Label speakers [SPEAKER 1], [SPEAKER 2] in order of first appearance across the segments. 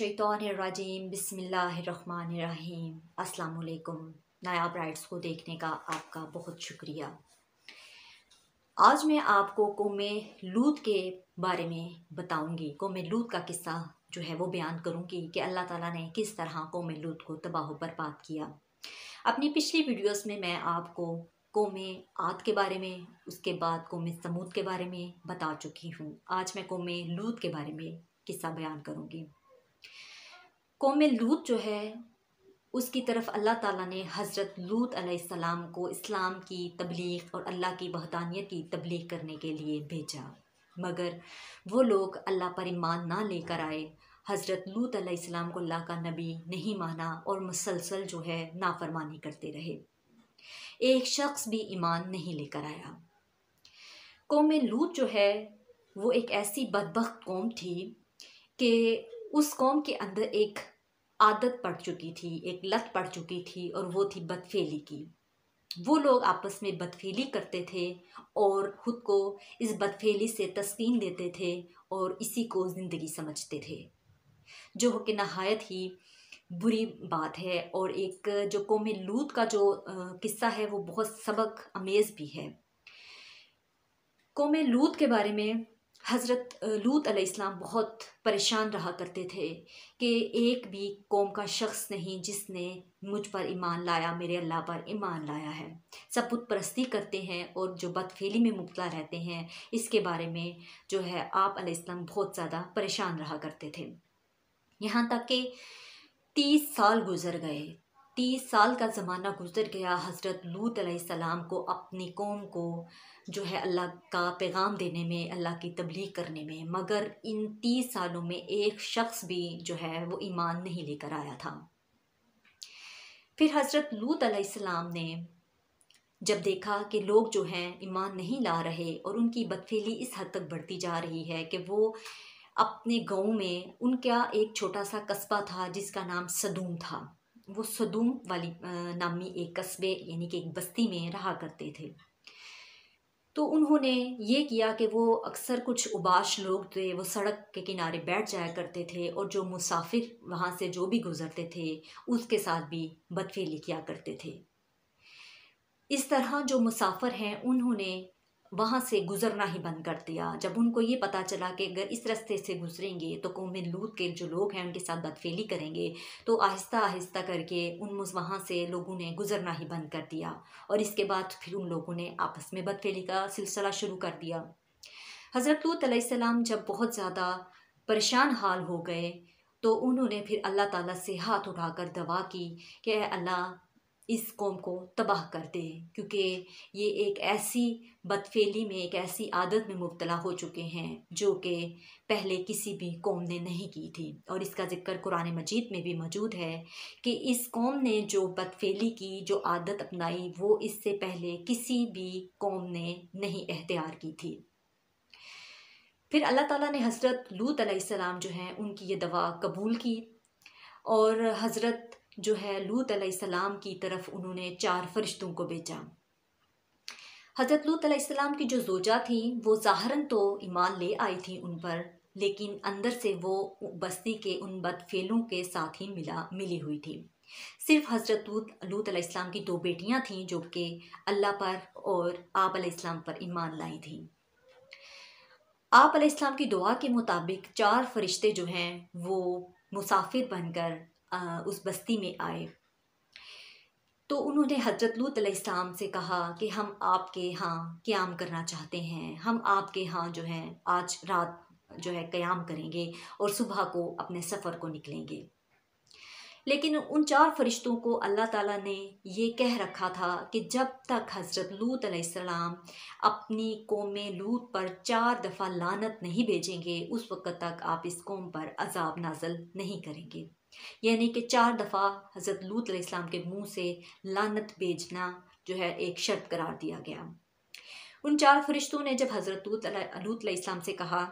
[SPEAKER 1] मिनश्शैतानिर्रजीम बिस्मिल्लाहिर्रहमानिर्रहीम। अस्सलाम वालेकुम। नायाब राइट्स को देखने का आपका बहुत शुक्रिया। आज मैं आपको कौमे लूत के बारे में बताऊंगी। कौमे लूत का किस्सा जो है वो बयान करूंगी कि अल्लाह ताला ने किस तरह कौमे लूत को तबाह बर्बाद किया। अपनी पिछली वीडियोस में मैं आपको कौमे आद के बारे में, उसके बाद कौमे समूद के बारे में बता चुकी हूँ। आज मैं कौमे लूत के बारे में किस्सा बयान करूंगी। कौम लूत जो है उसकी तरफ अल्लाह ताला ने हज़रत लूत अलैहिस्सलाम को इस्लाम की तबलीग और अल्लाह की वहदानियत की तबलीग करने के लिए भेजा, मगर वो लोग अल्लाह पर ईमान ना लेकर आए। हज़रत लूत अलैहिस्सलाम को अल्लाह का नबी नहीं माना और मुसलसल जो है नाफरमानी करते रहे। एक शख्स भी ईमान नहीं लेकर आया। कौम लूत जो है वो एक ऐसी बदबख्त कौम थी कि उस कौम के अंदर एक आदत पड़ चुकी थी, एक लत पड़ चुकी थी, और वो थी बदफेली की। वो लोग आपस में बदफेली करते थे और ख़ुद को इस बदफेली से तस्कीन देते थे और इसी को ज़िंदगी समझते थे, जो कि नहायत ही बुरी बात है। और एक जो कौम लूत का जो किस्सा है वो बहुत सबक अमेज़ भी है। कौम लूत के बारे में हज़रत लूत अलैहिस्सलाम बहुत परेशान रहा करते थे कि एक भी कौम का शख्स नहीं जिसने मुझ पर ईमान लाया, मेरे अल्लाह पर ईमान लाया है। सब बुत परस्ती करते हैं और जो बदफेली में मुब्तला रहते हैं, इसके बारे में जो है आप अलैहिस्सलाम बहुत ज़्यादा परेशान रहा करते थे। यहाँ तक कि 30 साल गुज़र गए। 30 साल का ज़माना गुज़र गया हज़रत लूत अलैहिस्सलाम को अपनी कौम को जो है अल्लाह का पैगाम देने में, अल्लाह की तबलीग करने में, मगर इन 30 सालों में एक शख्स भी जो है वो ईमान नहीं लेकर आया था। फिर हज़रत लूत अलैहिस्सलाम ने जब देखा कि लोग जो हैं ईमान नहीं ला रहे और उनकी बदफेली इस हद तक बढ़ती जा रही है कि वो अपने गाँव में, उनका एक छोटा सा कस्बा था जिसका नाम सदूम था, वो सदूम वाली नामी एक कस्बे यानी कि एक बस्ती में रहा करते थे। तो उन्होंने ये किया कि वो अक्सर कुछ उबाश लोग थे, वो सड़क के किनारे बैठ जाया करते थे और जो मुसाफिर वहाँ से जो भी गुज़रते थे उसके साथ भी बदफेली किया करते थे। इस तरह जो मुसाफिर हैं उन्होंने वहाँ से गुज़रना ही बंद कर दिया। जब उनको ये पता चला कि अगर इस रास्ते से गुज़रेंगे तो कौम लूत के जो लोग हैं उनके साथ बदफेली करेंगे, तो आहिस्ता आहिस्ता करके वहाँ से लोगों ने गुज़रना ही बंद कर दिया। और इसके बाद फिर उन लोगों ने आपस में बदफेली का सिलसिला शुरू कर दिया। हज़रत लूत अलैहिस्सलाम जब बहुत ज़्यादा परेशान हाल हो गए तो उन्होंने फिर अल्लाह ताला से हाथ उठाकर दुआ की कि अल्लाह इस कौम को तबाह कर दे, क्योंकि ये एक ऐसी बदफेली में, एक ऐसी आदत में मुब्तला हो चुके हैं जो कि पहले किसी भी कौम ने नहीं की थी। और इसका ज़िक्र कुरान मजीद में भी मौजूद है कि इस कौम ने जो बदफेली की, जो आदत अपनाई, वो इससे पहले किसी भी कौम ने नहीं एख्तियार की थी। फिर अल्लाह ताला ने हज़रत लूत अलैहिस्सलाम जो हैं उनकी ये दवा कबूल की और हज़रत जो है लूत अलैहिस्सलाम की तरफ उन्होंने 4 फरिश्तों को भेजा। हज़रत लूत अलैहिस्सलाम की जो ज़ौजा थी वो ज़ाहिरन तो ईमान ले आई थी उन पर, लेकिन अंदर से वो बस्ती के उन बदफेलों के साथ ही मिली हुई थी। सिर्फ हज़रत लूत अलैहिस्सलाम की 2 बेटियां थीं जो कि अल्लाह पर और आप अलैहिस्सलाम पर ईमान लाई थीं। आप अलैहिस्सलाम की दुआ के मुताबिक 4 फरिश्ते जो हैं वो मुसाफिर बनकर उस बस्ती में आए। तो उन्होंने हज़रत लूत अलैहिस्सलाम से कहा कि हम आपके यहाँ क़याम करना चाहते हैं, हम आपके यहाँ जो है आज रात जो है क़याम करेंगे और सुबह को अपने सफ़र को निकलेंगे। लेकिन उन 4 फरिश्तों को अल्लाह ताला ने ये कह रखा था कि जब तक हज़रत लूत अलैहिस्सलाम अपनी कौम लूत पर 4 दफ़ा लानत नहीं भेजेंगे, उस वक़्त तक आप इस कौम पर अज़ाब नाज़िल नहीं करेंगे। यानी कि 4 दफ़ा हज़रत लूत अलैहिस्सलाम के मुँह से लानत भेजना जो है एक शर्त करार दिया गया। उन 4 फरिश्तों ने जब हज़रत लूत अलैहिस्सलाम से कहा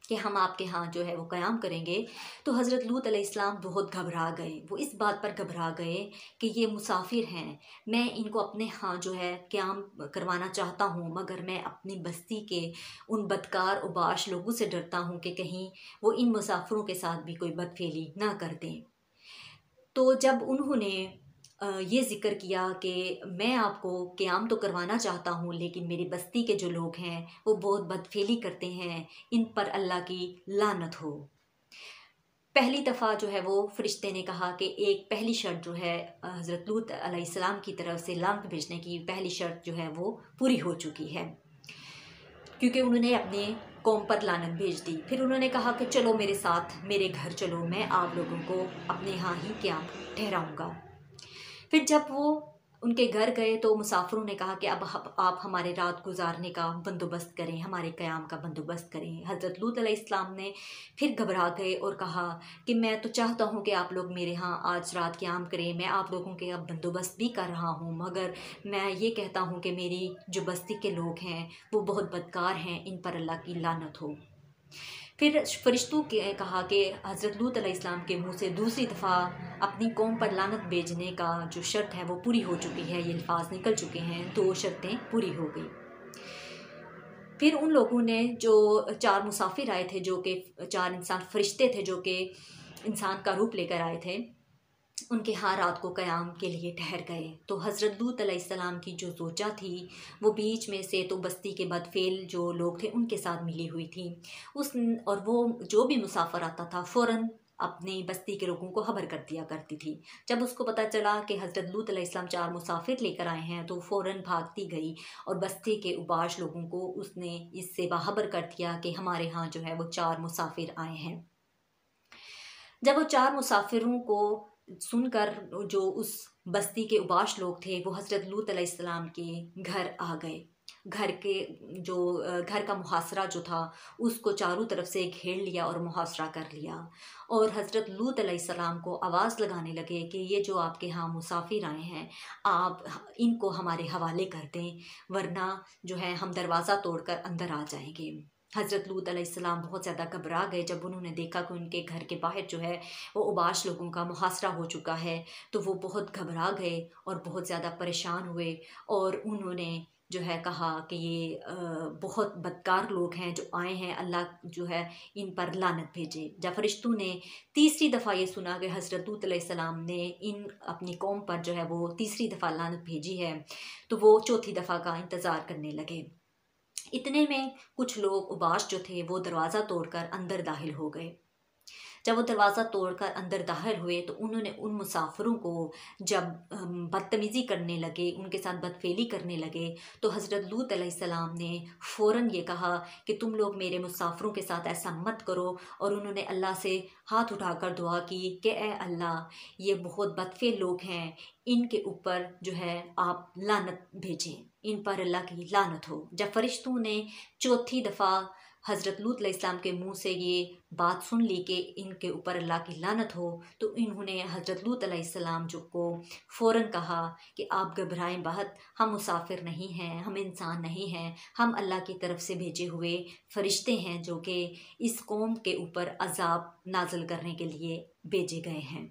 [SPEAKER 1] कि हम आपके यहाँ जो है वो क़याम करेंगे, तो हज़रत लूत अलैहिस्सलाम बहुत घबरा गए। वो इस बात पर घबरा गए कि ये मुसाफिर हैं, मैं इनको अपने यहाँ जो है क़याम करवाना चाहता हूँ, मगर मैं अपनी बस्ती के उन बदकार उबाश लोगों से डरता हूँ कि कहीं वो इन मुसाफिरों के साथ भी कोई बदफेली ना कर दें। तो जब उन्होंने ये ज़िक्र किया कि मैं आपको क़याम तो करवाना चाहता हूँ, लेकिन मेरी बस्ती के जो लोग हैं वो बहुत बदफेली करते हैं, इन पर अल्लाह की लानत हो। पहली दफ़ा जो है वो फ़रिश्ते ने कहा कि एक पहली शर्त जो है हज़रत लूत अलैहिस्सलाम की तरफ से लानत भेजने की पहली शर्त जो है वो पूरी हो चुकी है, क्योंकि उन्होंने अपने कौम पर लानत भेज दी। फिर उन्होंने कहा कि चलो मेरे साथ मेरे घर चलो, मैं आप लोगों को अपने यहाँ ही क़याम ठहराऊँगा। फिर जब वो उनके घर गए तो मुसाफिरों ने कहा कि अब आप हमारे रात गुजारने का बंदोबस्त करें, हमारे क़याम का बंदोबस्त करें। हज़रत लूत अलैहिस्सलाम ने फिर घबरा गए और कहा कि मैं तो चाहता हूँ कि आप लोग मेरे यहाँ आज रात क़याम करें, मैं आप लोगों के अब बंदोबस्त भी कर रहा हूँ, मगर मैं ये कहता हूँ कि मेरी जो बस्ती के लोग हैं वो बहुत बदकार हैं, इन पर अल्लाह की लानत हो। फिर फ़रिश्तों के कहा कि हज़रत लूत अलैहिस्सलाम के मुँह से दूसरी दफ़ा अपनी कौम पर लानत भेजने का जो शर्त है वो पूरी हो चुकी है, ये अल्फाज निकल चुके हैं, 2 शर्तें पूरी हो गई। फिर उन लोगों ने जो 4 मुसाफिर आए थे, जो कि 4 इंसान फ़रिश्ते थे, जो कि इंसान का रूप लेकर आए थे, उनके यहाँ रात को क़याम के लिए ठहर गए। तो हज़रत लूत अलैहिस्सलाम की जो ज़ौजा थी वो बीच में से तो बस्ती के बदफ़ेल जो लोग थे उनके साथ मिली हुई थी। और वो जो भी मुसाफ़िर आता था फ़ौरन अपनी बस्ती के लोगों को ख़बर कर दिया करती थी। जब उसको पता चला कि हज़रत लूत अलैहिस्सलाम 4 मुसाफिर लेकर आए हैं तो फ़ौरन भागती गई और बस्ती के उबाश लोगों को उसने इससे बाख़बर कर दिया कि हमारे यहाँ जो है वो 4 मुसाफिर आए हैं। जब वो 4 मुसाफिरों को सुनकर जो उस बस्ती के उबाश लोग थे वो हज़रत लूत अलैहिस्सलाम के घर आ गए। घर के जो घर का मुहासरा जो था उसको चारों तरफ से घेर लिया और मुहासरा कर लिया, और हज़रत लूत अलैहिस्सलाम को आवाज़ लगाने लगे कि ये जो आपके यहाँ मुसाफिर आए हैं आप इनको हमारे हवाले कर दें, वरना जो है हम दरवाज़ा तोड़कर अंदर आ जाएंगे। हज़रत लूत अलैहिस्सलाम बहुत ज़्यादा घबरा गए जब उन्होंने देखा कि उनके घर के बाहर जो है वो उबाश लोगों का मुहासरा हो चुका है। तो वो बहुत घबरा गए और बहुत ज़्यादा परेशान हुए, और उन्होंने जो है कहा कि ये बहुत बदकार लोग हैं जो आए हैं, अल्लाह जो है इन पर लानत भेजे। जब फरिश्तों ने तीसरी दफ़ा ये सुना कि हज़रत लूत अलैहिस्सलाम ने इन अपनी कौम पर जो है वो तीसरी दफ़ा लानत भेजी है, तो वो चौथी दफ़ा का इंतज़ार करने लगे। इतने में कुछ लोग उबाश जो थे वो दरवाज़ा तोड़कर अंदर दाखिल हो गए। जब वो दरवाज़ा तोड़कर अंदर दाखिल हुए तो उन्होंने उन मुसाफिरों को जब बदतमीज़ी करने लगे, उनके साथ बदफेली करने लगे, तो हज़रत लूत अलैहिस्सलाम ने फ़ौरन ये कहा कि तुम लोग मेरे मुसाफिरों के साथ ऐसा मत करो, और उन्होंने अल्लाह से हाथ उठाकर दुआ की कि ए अल्लाह, ये बहुत बदफेल लोग हैं, इनके ऊपर जो है आप लानत भेजें, इन पर अल्लाह की लानत हो। जब फरिश्तों ने चौथी दफ़ा हज़रत लूत अलैहिस्सलाम के मुँह से ये बात सुन ली कि इनके ऊपर अल्लाह की लानत हो, तो इन्होंने हज़रत लूत अलैहिस्सलाम जो को फ़ौरन कहा कि आप घबराएं मत, हम मुसाफिर नहीं हैं, हम इंसान नहीं हैं, हम अल्लाह की तरफ से भेजे हुए फ़रिश्ते हैं जो कि इस कौम के ऊपर अज़ाब नाज़िल करने के लिए भेजे गए हैं।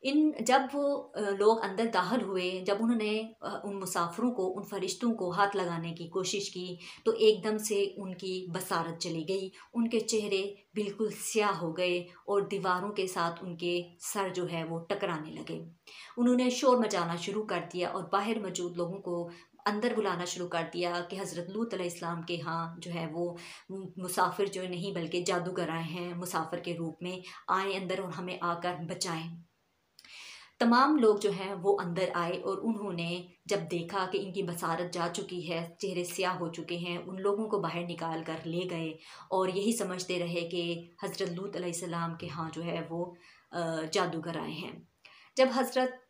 [SPEAKER 1] जब वो लोग अंदर दाखिल हुए, जब उन्होंने उन मुसाफिरों को, उन फरिश्तों को हाथ लगाने की कोशिश की, तो एकदम से उनकी बसारत चली गई, उनके चेहरे बिल्कुल स्याह हो गए और दीवारों के साथ उनके सर जो है वो टकराने लगे। उन्होंने शोर मचाना शुरू कर दिया और बाहर मौजूद लोगों को अंदर बुलाना शुरू कर दिया कि हज़रत लूत अलैहिस्सलाम के यहाँ जो है वो मुसाफिर जो नहीं बल्कि जादूगर आए हैं मुसाफिर के रूप में, आए अंदर और हमें आकर बचाएं। तमाम लोग जो हैं वो अंदर आए और उन्होंने जब देखा कि इनकी बसारत जा चुकी है, चेहरे स्याह हो चुके हैं, उन लोगों को बाहर निकाल कर ले गए और यही समझते रहे कि हज़रत लूत अलैहिस्सलाम के यहाँ जो है वो जादूगर आए हैं। जब हज़रत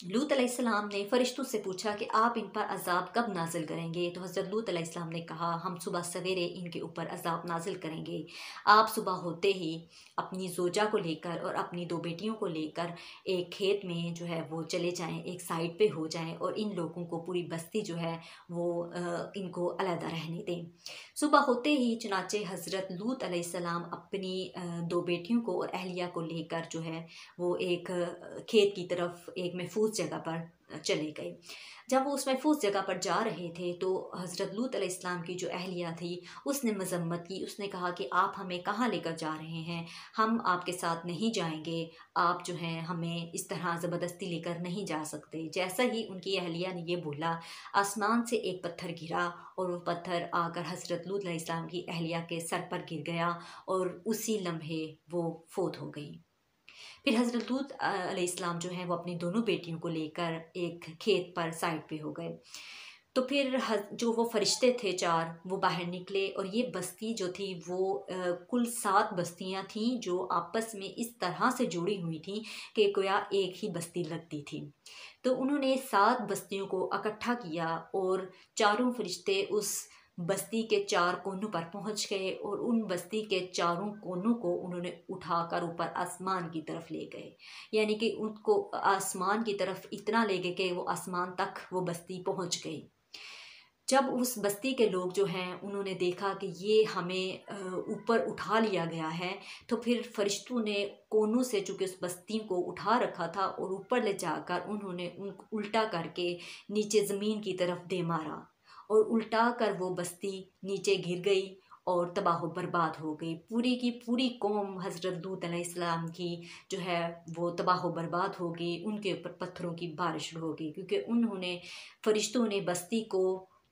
[SPEAKER 1] लूत अलैहिस्सलाम ने फरिश्तों से पूछा कि आप इन पर अजाब कब नाजिल करेंगे। तो हज़रत लूत अलैहिस्सलाम ने कहा, हम सुबह सवेरे इनके ऊपर अजाब नाजिल करेंगे। आप सुबह होते ही अपनी ज़ोजा को लेकर और अपनी 2 बेटियों को लेकर एक खेत में जो है वो चले जाएं, एक साइड पे हो जाएं और इन लोगों को, पूरी बस्ती जो है वो इनको अलहदा रहने दें। सुबह होते ही चुनाचे हज़रत लूत अलैहिस्सलाम अपनी 2 बेटियों को और अहलिया को लेकर जो है वो एक खेत की तरफ एक महफूज जगह पर चले गए। जब वो उस महफूज जगह पर जा रहे थे तो हज़रत लूत अलैहिस्सलाम की जो अहलिया थी उसने मजम्मत की। उसने कहा कि आप हमें कहाँ लेकर जा रहे हैं, हम आपके साथ नहीं जाएंगे, आप जो हैं हमें इस तरह ज़बरदस्ती लेकर नहीं जा सकते। जैसा ही उनकी अहलिया ने ये बोला, आसमान से एक पत्थर गिरा और वो पत्थर आकर हज़रत लूत अलैहिस्सलाम की अहलिया के सर पर गिर गया और उसी लम्हे वो फोत हो गई। फिर हज़रत लूत अलैहिस्सलाम जो है वो अपनी दोनों बेटियों को लेकर एक खेत पर साइड पे हो गए। तो फिर जो वो फरिश्ते थे 4 वो बाहर निकले और ये बस्ती जो थी वो कुल 7 बस्तियां थीं जो आपस में इस तरह से जुड़ी हुई थीं कि गोया एक ही बस्ती लगती थी। तो उन्होंने 7 बस्तियों को इकट्ठा किया और चारों फरिश्ते उस बस्ती के 4 कोनों पर पहुंच गए और उन बस्ती के चारों कोनों को उन्होंने उठाकर ऊपर आसमान की तरफ ले गए। यानी कि उनको आसमान की तरफ इतना ले गए कि वो आसमान तक वो बस्ती पहुंच गई। जब उस बस्ती के लोग जो हैं उन्होंने देखा कि ये हमें ऊपर उठा लिया गया है, तो फिर फरिश्तों ने कोनों से चूँकि उस बस्ती को उठा रखा था और ऊपर ले जाकर उन्होंने उनको उल्टा करके नीचे ज़मीन की तरफ दे मारा और उल्टा कर वो बस्ती नीचे गिर गई और तबाह बर्बाद हो गई। पूरी की पूरी कौम हज़रत लूत अलैहिस्सलाम की जो है वो तबाह बर्बाद हो गई। उनके ऊपर पत्थरों की बारिश हो गई क्योंकि उन्होंने, फरिश्तों ने बस्ती को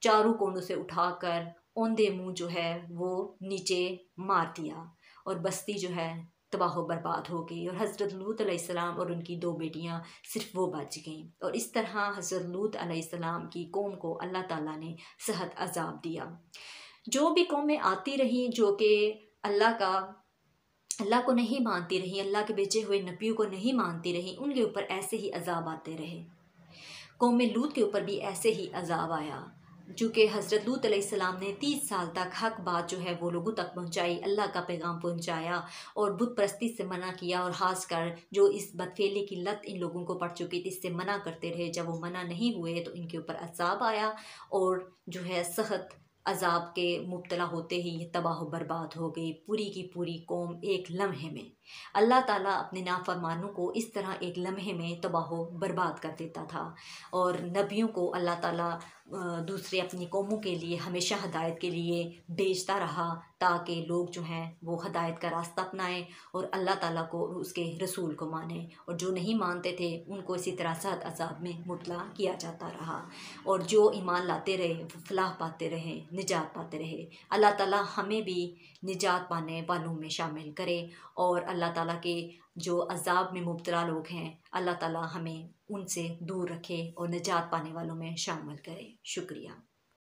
[SPEAKER 1] चारों कोनों से उठाकर औंधे मुंह जो है वो नीचे मार दिया और बस्ती जो है तबाह बर्बाद हो गई और हज़रत लूत अलैहिस्सलाम और उनकी 2 बेटियां सिर्फ वो बच गईं। और इस तरह हज़रत लूत अलैहिस्सलाम की कौम को अल्लाह ताला ने सख्त अजाब दिया। जो भी कौमें आती रहीं जो कि अल्लाह को नहीं मानती रहीं, अल्लाह के भेजे हुए नबियों को नहीं मानती रहीं, उनके ऊपर ऐसे ही अजाब आते रहे। कौम लूत के ऊपर भी ऐसे ही अजाब आया। चूँकि हज़रत लूत अलैहिस्सलाम ने 30 साल तक हक बात जो है वो लोगों तक पहुँचाई, अल्लाह का पैगाम पहुँचाया और बुत परस्ती से मना किया और ख़ास कर जो इस बदफेली की लत इन लोगों को पड़ चुकी थी इससे मना करते रहे। जब वो मना नहीं हुए तो इनके ऊपर अजाब आया और जो है सख्त अजाब के मुब्तला होते ही ये तबाह बर्बाद हो गई। पूरी की पूरी कौम एक लम्हे में, अल्लाह ताला अपने नाफरमानों को इस तरह एक लम्हे में तबाह बर्बाद कर देता था और नबियों को अल्लाह ताला दूसरे अपनी कौमों के लिए हमेशा हदायत के लिए भेजता रहा ताकि लोग जो हैं वो हदायत का रास्ता अपनाएं और अल्लाह ताला को और उसके रसूल को मानें। और जो नहीं मानते थे उनको इसी तरह सख्त अजाब में मुब्तला किया जाता रहा और जो ईमान लाते रहे वो फलाह पाते रहे, निजात पाते रहे। अल्लाह ताला हमें भी निजात पाने वालों में शामिल करे और अल्लाह ताला के जो अजाब में मुब्तला लोग हैं अल्लाह ताला हमें उनसे दूर रखे और निजात पाने वालों में शामिल करे। शुक्रिया।